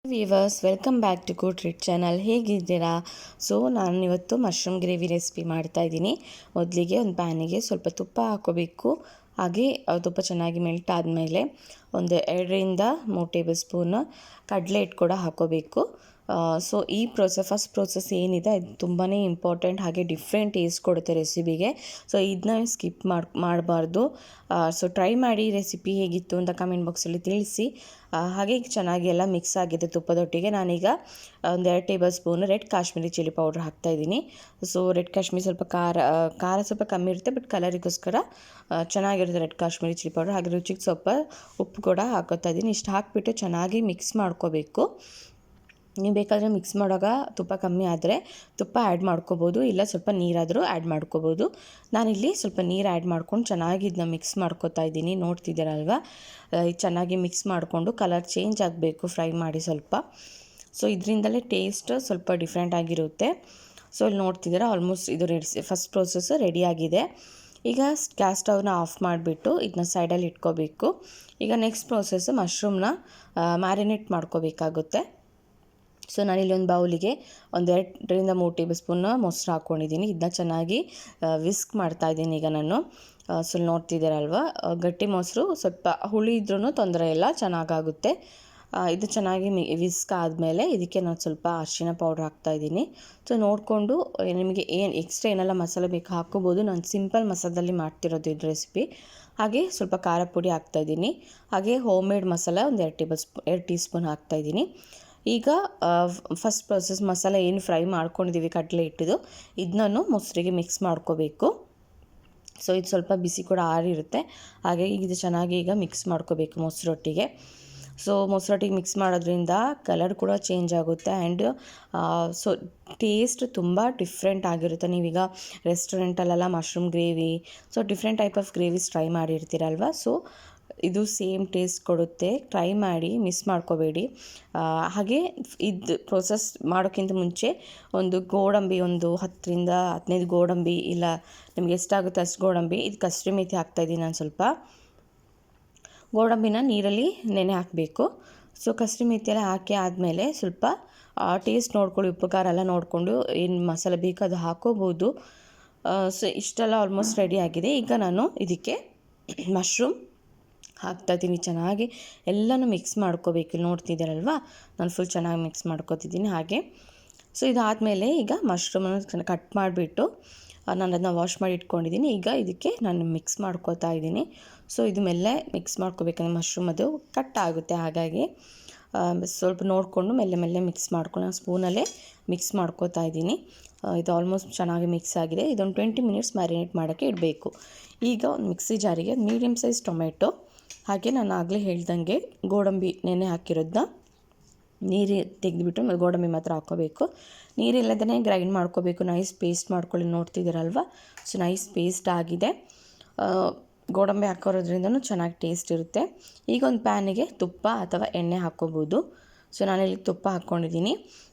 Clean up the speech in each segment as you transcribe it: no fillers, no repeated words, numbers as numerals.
Viewers welcome back to Good Treat channel. ಹೇಗಿದ್ದೀರಾ? ನಾನು ಇವತ್ತು ಮಶ್ರೂಮ್ ಗ್ರೇವಿ ರೆಸಿಪಿ ಮಾಡ್ತಾ ಇದ್ದೀನಿ. ಮೊದಲಿಗೆ ಒಂದು ಪ್ಯಾನಿಗೆ ಸ್ವಲ್ಪ ತುಪ್ಪ ಹಾಕೋಬೇಕು. ಹಾಗೆ ತುಪ್ಪ ಚೆನ್ನಾಗಿ ಮೆಲ್ಟ್ ಆದಮೇಲೆ ಒಂದು 2ರಿಂದ 3 ಟೇಬಲ್ ಸ್ಪೂನ್ ಕಡಲೆ ಹಿಟ್ಟು ಕೂಡ ಹಾಕೋಬೇಕು. ಈ ಫಸ್ಟ್ ಪ್ರೋಸೆಸ್ ಏನಿದೆ ಅದು ತುಂಬಾ ಇಂಪಾರ್ಟೆಂಟ್, ಹಾಗೆ ಡಿಫ್ರೆಂಟ್ ಟೇಸ್ಟ್ ಕೊಡುತ್ತೆ ರೆಸಿಪಿಗೆ. ಇದನ್ನ ಸ್ಕಿಪ್ ಮಾಡಬಾರ್ದು. ಟ್ರೈ ಮಾಡಿ. ರೆಸಿಪಿ ಹೇಗಿತ್ತು ಅಂತ ಕಮೆಂಟ್ ಬಾಕ್ಸಲ್ಲಿ ತಿಳಿಸಿ. ಹಾಗೆ ಚೆನ್ನಾಗಿ ಎಲ್ಲ ಮಿಕ್ಸ್ ಆಗಿದೆ ತುಪ್ಪದೊಟ್ಟಿಗೆ. ನಾನೀಗ ಒಂದು 2 table spoon red Kashmiri chilli powder ಹಾಕ್ತಾಯಿದ್ದೀನಿ. ರೆಡ್ ಕಾಶ್ಮೀರಿ ಸ್ವಲ್ಪ ಖಾರ ಸ್ವಲ್ಪ ಕಮ್ಮಿ ಇರುತ್ತೆ, ಬಟ್ ಕಲರಿಗೋಸ್ಕರ ಚೆನ್ನಾಗಿರುತ್ತೆ ರೆಡ್ ಕಾಶ್ಮೀರಿ ಚಿಲ್ಲಿ ಪೌಡ್ರ್. ಹಾಗೆ ರುಚಿಗೆ ಸ್ವಲ್ಪ ಉಪ್ಪು ಕೂಡ ಹಾಕೋತಾ ಇದ್ದೀನಿ. ಇಷ್ಟು ಹಾಕಿಬಿಟ್ಟು ಚೆನ್ನಾಗಿ ಮಿಕ್ಸ್ ಮಾಡ್ಕೋಬೇಕು. ನೀವು ಬೇಕಾದರೆ ಮಿಕ್ಸ್ ಮಾಡುವಾಗ ತುಪ್ಪ ಕಮ್ಮಿ ಆದರೆ ತುಪ್ಪ ಆ್ಯಡ್ ಮಾಡ್ಕೋಬೋದು, ಇಲ್ಲ ಸ್ವಲ್ಪ ನೀರಾದರೂ ಆ್ಯಡ್ ಮಾಡ್ಕೋಬೋದು. ನಾನಿಲ್ಲಿ ಸ್ವಲ್ಪ ನೀರು ಆ್ಯಡ್ ಮಾಡ್ಕೊಂಡು ಚೆನ್ನಾಗಿ ಇದನ್ನ ಮಿಕ್ಸ್ ಮಾಡ್ಕೋತಾ ಇದ್ದೀನಿ. ನೋಡ್ತಿದ್ದೀರಲ್ವ, ಚೆನ್ನಾಗಿ ಮಿಕ್ಸ್ ಮಾಡಿಕೊಂಡು ಕಲರ್ ಚೇಂಜ್ ಆಗಬೇಕು ಫ್ರೈ ಮಾಡಿ ಸ್ವಲ್ಪ. ಇದರಿಂದಲೇ ಟೇಸ್ಟ್ ಸ್ವಲ್ಪ ಡಿಫ್ರೆಂಟ್ ಆಗಿರುತ್ತೆ. ಇಲ್ಲಿ ನೋಡ್ತಿದ್ದೀರಾ, ಆಲ್ಮೋಸ್ಟ್ ಇದು ಫಸ್ಟ್ ಪ್ರೋಸೆಸ್ ರೆಡಿಯಾಗಿದೆ. ಈಗ ಗ್ಯಾಸ್ ಸ್ಟವ್ನ ಆಫ್ ಮಾಡಿಬಿಟ್ಟು ಇದನ್ನ ಸೈಡಲ್ಲಿ ಇಟ್ಕೋಬೇಕು. ಈಗ ನೆಕ್ಸ್ಟ್ ಪ್ರೋಸೆಸ್ ಮಶ್ರೂಮ್ನ ಮ್ಯಾರಿನೇಟ್ ಮಾಡ್ಕೋಬೇಕಾಗುತ್ತೆ. ನಾನಿಲ್ಲಿ ಒಂದು ಬೌಲಿಗೆ ಒಂದು 2ರಿಂದ 3 ಟೇಬಲ್ ಸ್ಪೂನ್ ಮೊಸರು ಹಾಕ್ಕೊಂಡಿದ್ದೀನಿ. ಇದನ್ನ ಚೆನ್ನಾಗಿ ವಿಸ್ಕ್ ಮಾಡ್ತಾಯಿದ್ದೀನಿ ಈಗ ನಾನು. ನೋಡ್ತಿದ್ದೀರಲ್ವ, ಗಟ್ಟಿ ಮೊಸರು, ಸ್ವಲ್ಪ ಹುಳಿ ಇದ್ರೂ ತೊಂದರೆ ಇಲ್ಲ, ಚೆನ್ನಾಗಾಗುತ್ತೆ. ಇದು ಚೆನ್ನಾಗಿ ವಿಸ್ಕ್ ಆದಮೇಲೆ ಇದಕ್ಕೆ ನಾನು ಸ್ವಲ್ಪ ಅರಿಶಿನ ಪೌಡ್ರ್ ಹಾಕ್ತಾಯಿದ್ದೀನಿ. ನೋಡಿಕೊಂಡು ನಿಮಗೆ ಎಕ್ಸ್ಟ್ರಾ ಏನೆಲ್ಲ ಮಸಾಲೆ ಬೇಕು ಹಾಕ್ಕೋಬೋದು. ನಾನು ಸಿಂಪಲ್ ಮಸಾಲದಲ್ಲಿ ಮಾಡ್ತಿರೋದು ಇದು ರೆಸಿಪಿ. ಹಾಗೆ ಸ್ವಲ್ಪ ಖಾರ ಪುಡಿ ಹಾಕ್ತಾಯಿದ್ದೀನಿ. ಹಾಗೆ ಹೋಮ್ ಮೇಡ್ ಮಸಾಲ ಒಂದು 2 ಟೀ ಸ್ಪೂನ್ ಹಾಕ್ತಾಯಿದ್ದೀನಿ. ಈಗ ಫಸ್ಟ್ ಪ್ರೋಸೆಸ್ ಮಸಾಲೆ ಏನು ಫ್ರೈ ಮಾಡ್ಕೊಂಡಿದ್ದೀವಿ ಕಡಲೆ ಹಿಟ್ಟಿದು, ಇದನ್ನು ಮೊಸರಿಗೆ ಮಿಕ್ಸ್ ಮಾಡ್ಕೋಬೇಕು. ಇದು ಸ್ವಲ್ಪ ಬಿಸಿ ಕೂಡ ಆರಿರುತ್ತೆ. ಹಾಗಾಗಿ ಇದು ಚೆನ್ನಾಗಿ ಈಗ ಮಿಕ್ಸ್ ಮಾಡ್ಕೋಬೇಕು ಮೊಸರೊಟ್ಟಿಗೆ. ಮೊಸರೊಟ್ಟಿಗೆ ಮಿಕ್ಸ್ ಮಾಡೋದ್ರಿಂದ ಕಲರ್ ಕೂಡ ಚೇಂಜ್ ಆಗುತ್ತೆ ಆ್ಯಂಡ್ ಟೇಸ್ಟ್ ತುಂಬ ಡಿಫ್ರೆಂಟ್ ಆಗಿರುತ್ತೆ. ನೀವೀಗ ರೆಸ್ಟೋರೆಂಟಲ್ಲೆಲ್ಲ mushroom gravy, different type of gravies try ಮಾಡಿರ್ತೀರಲ್ವ. ಇದು ಸೇಮ್ ಟೇಸ್ಟ್ ಕೊಡುತ್ತೆ. ಟ್ರೈ ಮಾಡಿ, ಮಿಸ್ ಮಾಡ್ಕೋಬೇಡಿ. ಹಾಗೆ ಇದು ಪ್ರೋಸೆಸ್ ಮಾಡೋಕ್ಕಿಂತ ಮುಂಚೆ ಒಂದು ಗೋಡಂಬಿ, ಒಂದು 10ರಿಂದ 15 ಗೋಡಂಬಿ, ಇಲ್ಲ ನಿಮಗೆ ಎಷ್ಟಾಗುತ್ತೆ ಅಷ್ಟು ಗೋಡಂಬಿ, ಇದು ಕಸೂರಿ ಮೇಥಿ ಹಾಕ್ತಾಯಿದ್ದೀನಿ. ನಾನು ಸ್ವಲ್ಪ ಗೋಡಂಬಿನ ನೀರಲ್ಲಿ ನೆನೆ ಹಾಕಬೇಕು. ಕಸೂರಿ ಮೇಥಿ ಎಲ್ಲ ಹಾಕಿ ಆದಮೇಲೆ ಸ್ವಲ್ಪ ಟೇಸ್ಟ್ ನೋಡ್ಕೊಳ್ಳಿ, ಉಪ್ಪು ಖಾರ ಎಲ್ಲ ನೋಡಿಕೊಂಡು ಏನು ಮಸಾಲೆ ಬೇಕೋ ಅದು ಹಾಕೋಬೋದು. ಇಷ್ಟೆಲ್ಲ ಆಲ್ಮೋಸ್ಟ್ ರೆಡಿ ಆಗಿದೆ. ಈಗ ನಾನು ಇದಕ್ಕೆ ಮಶ್ರೂಮ್ ಹಾಕ್ತಾಯಿದ್ದೀನಿ. ಚೆನ್ನಾಗಿ ಎಲ್ಲನೂ ಮಿಕ್ಸ್ ಮಾಡ್ಕೋಬೇಕು. ನೋಡ್ತಿದ್ದೀರಲ್ವ, ನಾನು ಫುಲ್ ಚೆನ್ನಾಗಿ ಮಿಕ್ಸ್ ಮಾಡ್ಕೋತಿದ್ದೀನಿ. ಹಾಗೆ ಇದಾದಮೇಲೆ ಈಗ ಮಶ್ರೂಮನ್ನು ಕಟ್ ಮಾಡಿಬಿಟ್ಟು ನಾನು ಅದನ್ನ ವಾಶ್ ಮಾಡಿ ಇಟ್ಕೊಂಡಿದ್ದೀನಿ. ಈಗ ಇದಕ್ಕೆ ನಾನು ಮಿಕ್ಸ್ ಮಾಡ್ಕೋತಾ ಇದ್ದೀನಿ. ಇದು ಮೆಲ್ಲೆ ಮಿಕ್ಸ್ ಮಾಡ್ಕೋಬೇಕಂದ್ರೆ ಮಶ್ರೂಮ್ ಅದು ಕಟ್ ಆಗುತ್ತೆ. ಹಾಗಾಗಿ ಸ್ವಲ್ಪ ನೋಡಿಕೊಂಡು ಮೆಲ್ಲೆ ಮಿಕ್ಸ್ ಮಾಡ್ಕೊಂಡು ನಾನು ಸ್ಪೂನಲ್ಲೇ ಮಿಕ್ಸ್ ಮಾಡ್ಕೋತಾ ಇದ್ದೀನಿ. ಇದು ಆಲ್ಮೋಸ್ಟ್ ಚೆನ್ನಾಗಿ ಮಿಕ್ಸ್ ಆಗಿದೆ. ಇದೊಂದು 20 ಮಿನಿಟ್ಸ್ ಮ್ಯಾರಿನೇಟ್ ಮಾಡೋಕ್ಕೆ ಇಡಬೇಕು. ಈಗ ಒಂದು ಮಿಕ್ಸಿ ಜಾರಿಗೆ ಮೀಡಿಯಮ್ ಸೈಜ್ ಟೊಮೆಟೊ, ಹಾಗೆ ನಾನು ಆಗಲೇ ಹೇಳ್ದಂಗೆ ಗೋಡಂಬಿ ನೆನೆ ಹಾಕಿರೋದನ್ನ ನೀರು ತೆಗೆದುಬಿಟ್ಟು ಗೋಡಂಬಿ ಮಾತ್ರ ಹಾಕ್ಕೋಬೇಕು. ನೀರಿಲ್ಲದೇ ಗ್ರೈಂಡ್ ಮಾಡ್ಕೋಬೇಕು. ನೈಸ್ ಪೇಸ್ಟ್ ಮಾಡ್ಕೊಳ್ಳಿ. ನೋಡ್ತಿದ್ದೀರಲ್ವ, ನೈಸ್ ಪೇಸ್ಟ್ ಆಗಿದೆ. ಗೋಡಂಬಿ ಹಾಕೋರೋದ್ರಿಂದನೂ ಚೆನ್ನಾಗಿ ಟೇಸ್ಟ್ ಇರುತ್ತೆ. ಈಗ ಒಂದು ಪ್ಯಾನಿಗೆ ತುಪ್ಪ ಅಥವಾ ಎಣ್ಣೆ ಹಾಕ್ಕೋಬೋದು. ನಾನಿಲ್ಲಿ ತುಪ್ಪ ಹಾಕ್ಕೊಂಡಿದ್ದೀನಿ.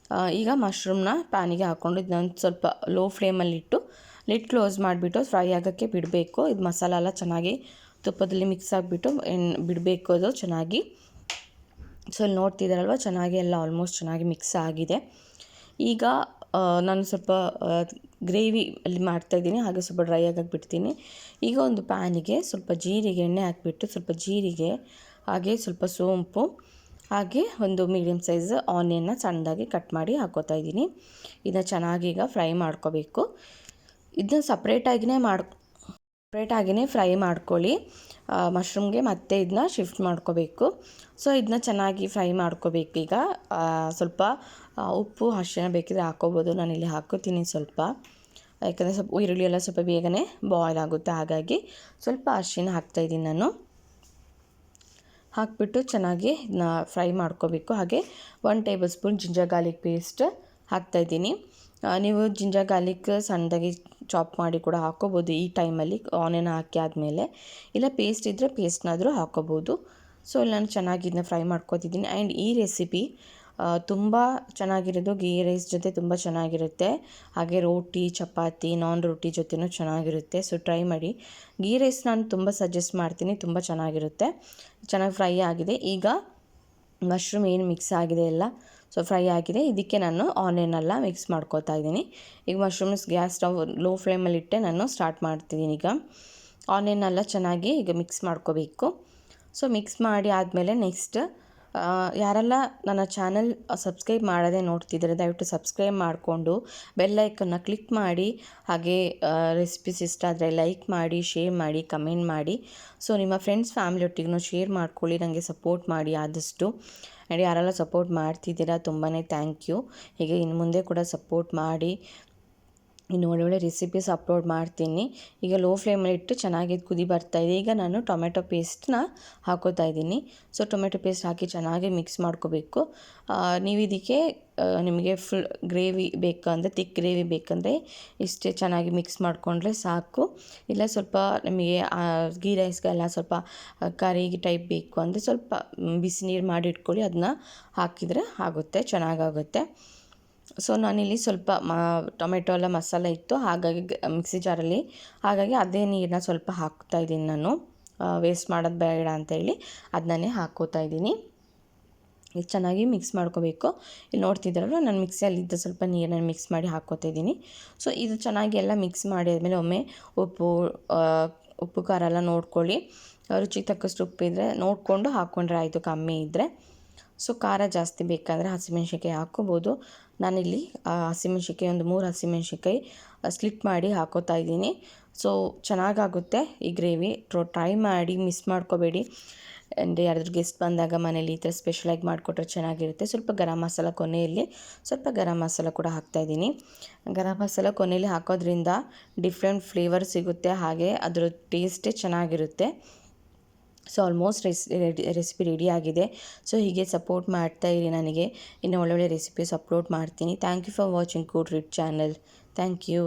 ಈಗ ಮಶ್ರೂಮ್ನ ಪ್ಯಾನಿಗೆ ಹಾಕ್ಕೊಂಡು ಇದನ್ನ ಸ್ವಲ್ಪ ಲೋ ಫ್ಲೇಮಲ್ಲಿಟ್ಟು ಲಿಡ್ ಕ್ಲೋಸ್ ಮಾಡಿಬಿಟ್ಟು ಫ್ರೈ ಆಗೋಕ್ಕೆ ಬಿಡಬೇಕು. ಇದು ಮಸಾಲ ಎಲ್ಲ ಚೆನ್ನಾಗಿ ತುಪ್ಪದಲ್ಲಿ ಮಿಕ್ಸ್ ಆಗಿಬಿಟ್ಟು ಬಿಡಬೇಕು ಅದು ಚೆನ್ನಾಗಿ. ನೋಡ್ತಿದ್ದಾರಲ್ವ, ಚೆನ್ನಾಗಿ ಎಲ್ಲ ಆಲ್ಮೋಸ್ಟ್ ಚೆನ್ನಾಗಿ ಮಿಕ್ಸ್ ಆಗಿದೆ. ಈಗ ನಾನು ಸ್ವಲ್ಪ ಗ್ರೇವಿ ಅಲ್ಲಿ ಮಾಡ್ತಾಯಿದ್ದೀನಿ, ಹಾಗೆ ಸ್ವಲ್ಪ ಡ್ರೈ ಆಗೋಕ್ಕೆ ಬಿಡ್ತೀನಿ. ಈಗ ಒಂದು ಪ್ಯಾನಿಗೆ ಸ್ವಲ್ಪ ಜೀರಿಗೆ ಎಣ್ಣೆ ಹಾಕಿಬಿಟ್ಟು ಸ್ವಲ್ಪ ಜೀರಿಗೆ, ಹಾಗೆ ಸ್ವಲ್ಪ ಸೋಂಪು, ಹಾಗೆ ಒಂದು ಮೀಡಿಯಮ್ ಸೈಜ್ ಆನಿಯನ್ನ ಸಣ್ಣದಾಗಿ ಕಟ್ ಮಾಡಿ ಹಾಕೋತಾ ಇದ್ದೀನಿ. ಇದನ್ನ ಚೆನ್ನಾಗಿ ಈಗ ಫ್ರೈ ಮಾಡ್ಕೋಬೇಕು. ಇದನ್ನ ಸಪ್ರೇಟಾಗಿಯೇ ಫ್ರೈ ಮಾಡ್ಕೊಳ್ಳಿ ಮಶ್ರೂಮ್ಗೆ. ಮತ್ತೆ ಇದನ್ನ ಶಿಫ್ಟ್ ಮಾಡ್ಕೋಬೇಕು. ಇದನ್ನ ಚೆನ್ನಾಗಿ ಫ್ರೈ ಮಾಡ್ಕೋಬೇಕು. ಈಗ ಸ್ವಲ್ಪ ಉಪ್ಪು ಅರಿಶಿನ ಬೇಕಿದ್ರೆ ಹಾಕ್ಕೋಬೋದು. ನಾನಿಲ್ಲಿ ಹಾಕೋತೀನಿ ಸ್ವಲ್ಪ, ಯಾಕಂದರೆ ಸ್ವಲ್ಪ ಈರುಳ್ಳಿ ಎಲ್ಲ ಸ್ವಲ್ಪ ಬೇಗನೆ ಬಾಯ್ಲ್ ಆಗುತ್ತೆ. ಹಾಗಾಗಿ ಸ್ವಲ್ಪ ಅರಿಶಿನ ಹಾಕ್ತಾಯಿದ್ದೀನಿ ನಾನು. ಹಾಕಿಬಿಟ್ಟು ಚೆನ್ನಾಗಿ ಇದನ್ನ ಫ್ರೈ ಮಾಡ್ಕೋಬೇಕು. ಹಾಗೆ 1 table spoon ginger garlic paste ಹಾಕ್ತಾಯಿದ್ದೀನಿ. ನೀವು ಜಿಂಜರ್ ಗಾರ್ಲಿಕ್ ಸಣ್ಣದಾಗಿ ಚಾಪ್ ಮಾಡಿ ಕೂಡ ಹಾಕ್ಕೋಬೋದು ಈ ಟೈಮಲ್ಲಿ ಆನಿಯನ್ ಹಾಕಿ ಆದಮೇಲೆ, ಇಲ್ಲ ಪೇಸ್ಟ್ ಇದ್ದರೆ ಪೇಸ್ಟ್ನಾದರೂ ಹಾಕ್ಕೋಬೋದು. ಇಲ್ಲಿ ನಾನು ಚೆನ್ನಾಗಿ ಇದನ್ನ ಫ್ರೈ ಮಾಡ್ಕೋತಿದ್ದೀನಿ. ಆ್ಯಂಡ್ ಈ ರೆಸಿಪಿ ತುಂಬ ಚೆನ್ನಾಗಿರೋದು ಗೀ ರೈಸ್ ಜೊತೆ ತುಂಬ ಚೆನ್ನಾಗಿರುತ್ತೆ. ಹಾಗೆ ರೋಟಿ, ಚಪಾತಿ, ನಾನ್ ರೋಟಿ ಜೊತೆನೂ ಚೆನ್ನಾಗಿರುತ್ತೆ. ಟ್ರೈ ಮಾಡಿ. ಗೀ ರೈಸ್ ನಾನು ತುಂಬ ಸಜೆಸ್ಟ್ ಮಾಡ್ತೀನಿ, ತುಂಬ ಚೆನ್ನಾಗಿರುತ್ತೆ. ಚೆನ್ನಾಗಿ ಫ್ರೈ ಆಗಿದೆ. ಈಗ ಮಶ್ರೂಮ್ ಏನು ಮಿಕ್ಸ್ ಆಗಿದೆ ಎಲ್ಲ ಸೊ ಫ್ರೈ ಆಗಿದೆ. ಇದಕ್ಕೆ ನಾನು ಆನಿಯನ್ನೆಲ್ಲ ಮಿಕ್ಸ್ ಮಾಡ್ಕೋತಾ ಇದ್ದೀನಿ. ಈಗ ಮಶ್ರೂಮ್ಸ್ ಗ್ಯಾಸ್ ಸ್ಟವ್ ಲೋ ಫ್ಲೇಮಲ್ಲಿ ಇಟ್ಟೆ ನಾನು ಸ್ಟಾರ್ಟ್ ಮಾಡ್ತಿದ್ದೀನಿ. ಈಗ ಆನಿಯನ್ನೆಲ್ಲ ಚೆನ್ನಾಗಿ ಈಗ ಮಿಕ್ಸ್ ಮಾಡ್ಕೋಬೇಕು. ಸೊ ಮಿಕ್ಸ್ ಮಾಡಿ ಆದಮೇಲೆ ನೆಕ್ಸ್ಟ್ ಯಾರೆಲ್ಲ ನನ್ನ ಚಾನಲ್ ಸಬ್ಸ್ಕ್ರೈಬ್ ಮಾಡದೆ ನೋಡ್ತಿದ್ದಾರೆ ದಯವಿಟ್ಟು ಸಬ್ಸ್ಕ್ರೈಬ್ ಮಾಡಿಕೊಂಡು ಬೆಲ್ ಐಕನ್ನ ಕ್ಲಿಕ್ ಮಾಡಿ, ಹಾಗೆ ರೆಸಿಪೀಸ್ ಇಷ್ಟ ಆದರೆ ಲೈಕ್ ಮಾಡಿ, ಶೇರ್ ಮಾಡಿ, ಕಮೆಂಟ್ ಮಾಡಿ. ಸೊ ನಿಮ್ಮ ಫ್ರೆಂಡ್ಸ್ ಫ್ಯಾಮಿಲಿ ಒಟ್ಟಿಗೂ ಶೇರ್ ಮಾಡ್ಕೊಳ್ಳಿ, ನನಗೆ ಸಪೋರ್ಟ್ ಮಾಡಿ ಆದಷ್ಟು. ಆ್ಯಂಡ್ ಯಾರೆಲ್ಲ ಸಪೋರ್ಟ್ ಮಾಡ್ತಿದ್ದೀರಾ ತುಂಬಾ ಥ್ಯಾಂಕ್ ಯು. ಹೀಗೆ ಇನ್ನು ಮುಂದೆ ಕೂಡ ಸಪೋರ್ಟ್ ಮಾಡಿ, ಇನ್ನು ಒಳ್ಳೊಳ್ಳೆ ರೆಸಿಪೀಸ್ ಅಪ್ಲೋಡ್ ಮಾಡ್ತೀನಿ. ಈಗ ಲೋ ಫ್ಲೇಮಲ್ಲಿ ಇಟ್ಟು ಚೆನ್ನಾಗಿ ಕುದಿ ಬರ್ತಾಯಿದೆ. ಈಗ ನಾನು ಟೊಮೆಟೊ ಪೇಸ್ಟ್ನ ಹಾಕೋತಾ ಇದ್ದೀನಿ. ಸೊ ಟೊಮೆಟೊ ಪೇಸ್ಟ್ ಹಾಕಿ ಚೆನ್ನಾಗಿ ಮಿಕ್ಸ್ ಮಾಡ್ಕೋಬೇಕು. ನೀವು ಇದಕ್ಕೆ ನಿಮಗೆ ಫುಲ್ ಗ್ರೇವಿ ಬೇಕಂದರೆ, ತಿಕ್ ಗ್ರೇವಿ ಬೇಕಂದರೆ ಇಷ್ಟೇ ಚೆನ್ನಾಗಿ ಮಿಕ್ಸ್ ಮಾಡಿಕೊಂಡ್ರೆ ಸಾಕು. ಇಲ್ಲ ಸ್ವಲ್ಪ ನಿಮಗೆ ಗೀ ರೈಸ್ಗೆಲ್ಲ ಸ್ವಲ್ಪ ಕರಿ ಟೈಪ್ ಬೇಕು ಅಂದರೆ ಸ್ವಲ್ಪ ಬಿಸಿ ನೀರು ಮಾಡಿ ಇಟ್ಕೊಳ್ಳಿ, ಅದನ್ನ ಹಾಕಿದರೆ ಆಗುತ್ತೆ, ಚೆನ್ನಾಗಾಗುತ್ತೆ. ಸೊ ನಾನಿಲ್ಲಿ ಸ್ವಲ್ಪ ಟೊಮೆಟೊ ಎಲ್ಲ ಮಸಾಲೆ ಇತ್ತು, ಹಾಗಾಗಿ ಮಿಕ್ಸಿ ಜಾರಲ್ಲಿ, ಹಾಗಾಗಿ ಅದೇ ನೀರನ್ನ ಸ್ವಲ್ಪ ಹಾಕ್ತಾ ಇದ್ದೀನಿ ನಾನು. ವೇಸ್ಟ್ ಮಾಡೋದು ಬೇಡ ಅಂತೇಳಿ ಅದನ್ನೇ ಹಾಕ್ಕೋತಾ ಇದ್ದೀನಿ. ಇದು ಚೆನ್ನಾಗಿ ಮಿಕ್ಸ್ ಮಾಡ್ಕೋಬೇಕು. ಇಲ್ಲಿ ನೋಡ್ತಿದ್ದಾರಲ್ಲ ನಾನು ಮಿಕ್ಸಿಯಲ್ಲಿದ್ದ ಸ್ವಲ್ಪ ನೀರನ್ನ ಮಿಕ್ಸ್ ಮಾಡಿ ಹಾಕ್ಕೋತಾ ಇದ್ದೀನಿ. ಸೊ ಇದು ಚೆನ್ನಾಗಿ ಎಲ್ಲ ಮಿಕ್ಸ್ ಮಾಡಿ ಆದಮೇಲೆ ಒಮ್ಮೆ ಉಪ್ಪು ಖಾರ ಎಲ್ಲ ನೋಡ್ಕೊಳ್ಳಿ. ರುಚಿಗೆ ತಕ್ಕಷ್ಟು ಉಪ್ಪಿದ್ರೆ ನೋಡಿಕೊಂಡು ಹಾಕ್ಕೊಂಡ್ರೆ ಆಯಿತು, ಕಮ್ಮಿ ಇದ್ದರೆ. ಸೊ ಖಾರ ಜಾಸ್ತಿ ಬೇಕಾದರೆ ಹಸಿಮೆಣ್ಸಿನ್ಕಾಯಿ ಹಾಕ್ಕೋಬೋದು. ನಾನಿಲ್ಲಿ ಹಸಿಮೆಣ್ಸಿನ್ಕಾಯಿ ಒಂದು 3 ಹಸಿಮೆಣ್ಸಿನ್ಕಾಯಿ ಸ್ಲಿಟ್ ಮಾಡಿ ಹಾಕೋತಾ ಇದ್ದೀನಿ. ಸೊ ಚೆನ್ನಾಗಾಗುತ್ತೆ ಈ ಗ್ರೇವಿ. ಟ್ರೈ ಮಾಡಿ, ಮಿಸ್ ಮಾಡ್ಕೋಬೇಡಿ. ಆ್ಯಂಡ್ ಯಾರಾದರೂ ಗೆಸ್ಟ್ ಬಂದಾಗ ಮನೇಲಿ ಈ ಥರ ಸ್ಪೆಷಲಾಗಿ ಮಾಡಿಕೊಟ್ರೆ ಚೆನ್ನಾಗಿರುತ್ತೆ. ಸ್ವಲ್ಪ ಗರಂ ಮಸಾಲ ಕೊನೆಯಲ್ಲಿ ಸ್ವಲ್ಪ ಗರಂ ಮಸಾಲ ಕೂಡ ಹಾಕ್ತಾಯಿದ್ದೀನಿ. ಗರಂ ಮಸಾಲ ಕೊನೆಯಲ್ಲಿ ಹಾಕೋದ್ರಿಂದ ಡಿಫ್ರೆಂಟ್ ಫ್ಲೇವರ್ ಸಿಗುತ್ತೆ, ಹಾಗೆ ಅದರ ಟೇಸ್ಟೇ ಚೆನ್ನಾಗಿರುತ್ತೆ. ಸೊ ಆಲ್ಮೋಸ್ಟ್ ರೆಸಿಪಿ ರೆಡಿ ಆಗಿದೆ. ಸೊ ಹೀಗೆ ಸಪೋರ್ಟ್ ಮಾಡ್ತಾ ಇರಿ ನನಗೆ, ಇನ್ನು ಒಳ್ಳೊಳ್ಳೆ ರೆಸಿಪೀಸ್ ಅಪ್ಲೋಡ್ ಮಾಡ್ತೀನಿ. ಥ್ಯಾಂಕ್ ಯು ಫಾರ್ ವಾಚಿಂಗ್ ಕೂಡ್ ರಿಚ್ ಚಾನಲ್. Thank you.